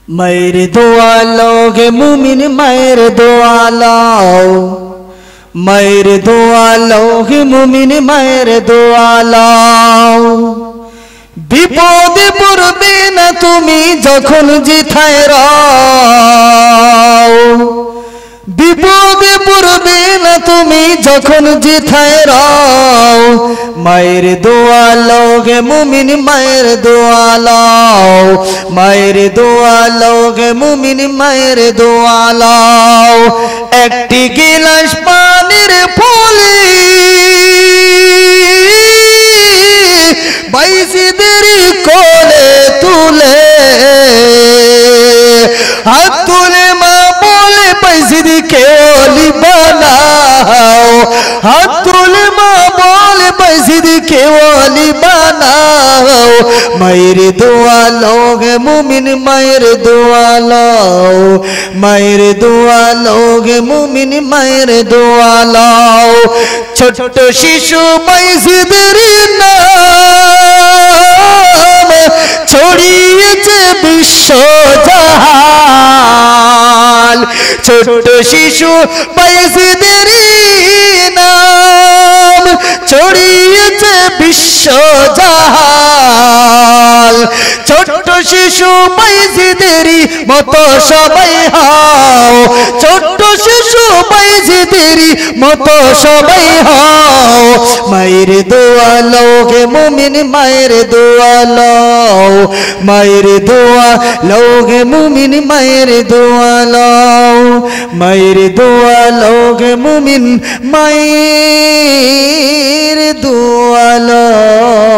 মায়ের দোয়া লোগে মুমিন মায়ের দোয়া লাও, মায়ের দোয়া লোগে মুমিন মায়ের দোয়া লাও। বিপদে পড়বে না তুমি যখন যেথায় রাও, বিপদে পড়বে না তুমি যখন যেথায় রাও। মায়ের দোয়া লোগে মুমিন মায়ের দোয়া লাও, মায়ের দোয়া লোগে মুমিন মায়ের দোয়া লাও। একটি গিলাস পানির ফলে বাইজিদের কোলে তুলে হাত তুলে মা বলে বাইজিদকে ওলি বানাও, হাত তুলে মা বলে বাইজিদকে ওলি বানাও। মায়ের দোয়া লোগে মুমিন মায়ের দোয়া লাও, মায়ের দোয়া লোগে মুমিন মায়ের দোয়া লাও। ছোট শিশু বাইজিদের নাম ছড়িয়েছে বিশ্ব জাহান, ছোট শিশু বাইজিদের নাম ছড়িয়েছে বিশ্ব জাহান। ছোট শিশু বাইজিদের মতো সবাই হও, ছোট শিশু বাইজিদের মতো সবাই হও। মায়ের দোয়া লোগে মুমিন মায়ের দোয়া লাও, মায়ের দোয়া লোগে মুমিন মায়ের দোয়া লাও, মায়ের দোয়া লোগে মুমিন মায়ের দোয়া লাও।